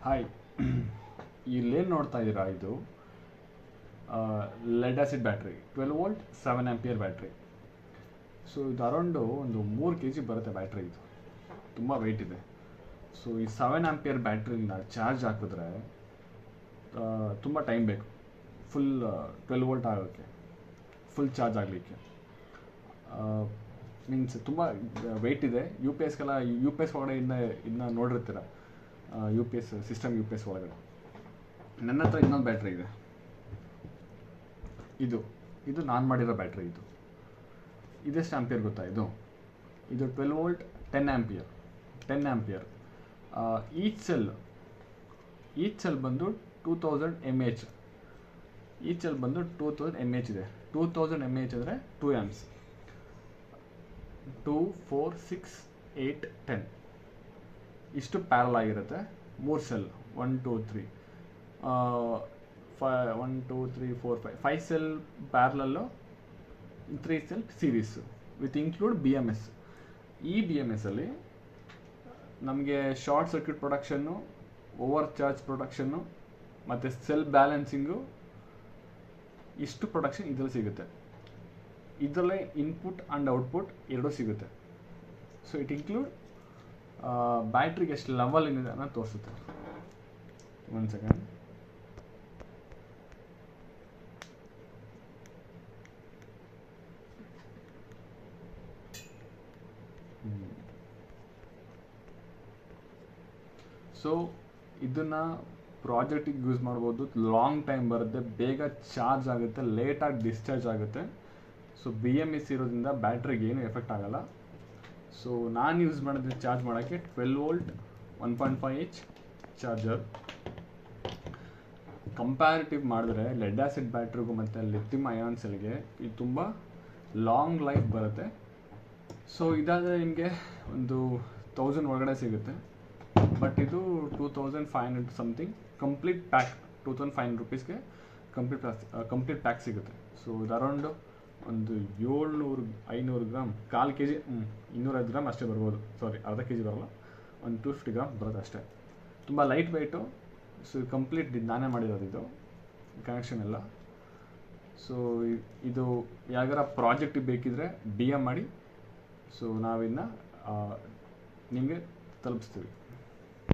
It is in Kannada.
ಹಾಯ್, ಇಲ್ಲೇನು ನೋಡ್ತಾ ಇದ್ದೀರಾ? ಇದು lead acid battery, 12 volt 7 ampere battery. So ಇದು ಅರೌಂಡು ಒಂದು 3 kg ಬರುತ್ತೆ ಬ್ಯಾಟ್ರಿ. ಇದು ತುಂಬ ವೆಯ್ಟ್ ಇದೆ. ಸೊ ಈ 7 ಆಂಪಿಯರ್ ಬ್ಯಾಟ್ರಿನ ಚಾರ್ಜ್ ಹಾಕಿದ್ರೆ ತುಂಬ ಟೈಮ್ ಬೇಕು ಫುಲ್ 12 ವೋಲ್ಟ್ ಆಗೋಕ್ಕೆ, ಫುಲ್ ಚಾರ್ಜ್ ಆಗಲಿಕ್ಕೆ. ಮೀನ್ಸ್ ತುಂಬ ವೆಯ್ಟ್ ಇದೆ. ಯು ಪಿ ಎಸ್ ಒಳಗಡೆ ಇದನ್ನ ನೋಡಿರ್ತೀರ, U P S system, U P S ಒಳಗಡೆ. ನನ್ನ ಹತ್ರ ಇನ್ನೊಂದು ಬ್ಯಾಟ್ರಿ ಇದೆ. ಇದು ನಾನು ಮಾಡಿರೋ ಬ್ಯಾಟ್ರಿ. ಇದೆಷ್ಟು ಆಂಪಿಯರ್ ಗೊತ್ತಾ? ಇದು 12 ವೋಲ್ಟ್ 10 ಆಂಪಿಯರ್. ಈಚ್ ಸೆಲ್ ಬಂದು 2000 mAh. ಈಚ್ ಸೆಲ್ ಬಂದು 2000 mAh ಇದೆ. 2000 mAh ಅಂದರೆ 2 amps. 2, 4, 6, 8, 10 ಇಷ್ಟು ಪ್ಯಾರಲ್ ಆಗಿರುತ್ತೆ. 3 cell, 1, 2, 3, 1, 2, 3, 4, 5 cell parallel, 3 cell series with include BMS. ಈ BMSಲ್ಲಿ ನಮಗೆ short circuit production, over charge production ಮತ್ತು ಸೆಲ್ ಬ್ಯಾಲೆನ್ಸಿಂಗು, ಇಷ್ಟು ಪ್ರೊಡಕ್ಷನ್ ಇದರಲ್ಲಿ ಸಿಗುತ್ತೆ. ಇದರಲ್ಲೇ ಇನ್ಪುಟ್ ಆ್ಯಂಡ್ ಔಟ್ಪುಟ್ ಎರಡೂ ಸಿಗುತ್ತೆ. ಸೊ ಇಟ್ ಇನ್ಕ್ಲೂಡ್ ಬ್ಯಾಟ್ರಿಗೆ ಎಷ್ಟು ಲೆವೆಲ್ ಏನಿದೆ ಅನ್ನೋದು ತೋರಿಸುತ್ತೆ. 1 ಸೆಕೆಂಡ್. ಸೊ ಇದನ್ನು ಪ್ರಾಜೆಕ್ಟಿಗೆ ಯೂಸ್ ಮಾಡ್ಬೋದು. ಲಾಂಗ್ ಟೈಮ್ ಬರುತ್ತೆ, ಬೇಗ ಚಾರ್ಜ್ ಆಗುತ್ತೆ, ಲೇಟಾಗಿ ಡಿಸ್ಚಾರ್ಜ್ ಆಗುತ್ತೆ. ಸೊ BMS ಇರೋದ್ರಿಂದ ಬ್ಯಾಟ್ರಿಗೆ ಏನು ಎಫೆಕ್ಟ್ ಆಗಲ್ಲ. ಸೊ ನಾನು ಯೂಸ್ ಮಾಡಿದ್ರೆ ಚಾರ್ಜ್ ಮಾಡೋಕ್ಕೆ 12 ವೋಲ್ಟ್ 1.5H ಚಾರ್ಜರ್. ಕಂಪ್ಯಾರಿಟಿವ್ ಮಾಡಿದ್ರೆ ಲೆಡ್ ಆಸಿಡ್ ಬ್ಯಾಟ್ರಿಗೂ ಮತ್ತು ಲಿಥಿಯಂ ಅಯಾನ್ ಸೆಲ್ಗೆ ಇದು ತುಂಬ ಲಾಂಗ್ ಲೈಫ್ ಬರುತ್ತೆ. ಸೊ ಇದಾದರೆ ನಿಮಗೆ ಒಂದು 1000 ಒಳಗಡೆ ಸಿಗುತ್ತೆ. ಬಟ್ ಇದು 2500 ಸಮಥಿಂಗ್ ಕಂಪ್ಲೀಟ್ ಪ್ಯಾಕ್. 2500 rupeesಗೆ ಕಂಪ್ಲೀಟ್ ಪ್ಯಾಕ್ ಸಿಗುತ್ತೆ. ಸೊ ಇದು ಅರೌಂಡು ಒಂದು 700-500 ಗ್ರಾಮ್, 1/4 kg, 250 ಗ್ರಾಮ್ ಅಷ್ಟೇ ಬರ್ಬೋದು. ಸಾರಿ, ಅರ್ಧ kg ಬರೋಲ್ಲ, ಒಂದು 250 ಗ್ರಾಮ್ ಬರುತ್ತೆ ಅಷ್ಟೇ. ತುಂಬ ಲೈಟ್ ವೆಯ್ಟು. ಸೊ ಕಂಪ್ಲೀಟ್ ನಾನೇ ಮಾಡಿರೋದು, ಇದು ಕನೆಕ್ಷನ್ ಎಲ್ಲ. ಸೊ ಇದು ಯಾವ್ದಾರ ಪ್ರಾಜೆಕ್ಟಿಗೆ ಬೇಕಿದ್ರೆ DM ಮಾಡಿ. ಸೊ ನಾವಿನ್ನು ನಿಮಗೆ ತಲುಪಿಸ್ತೀವಿ.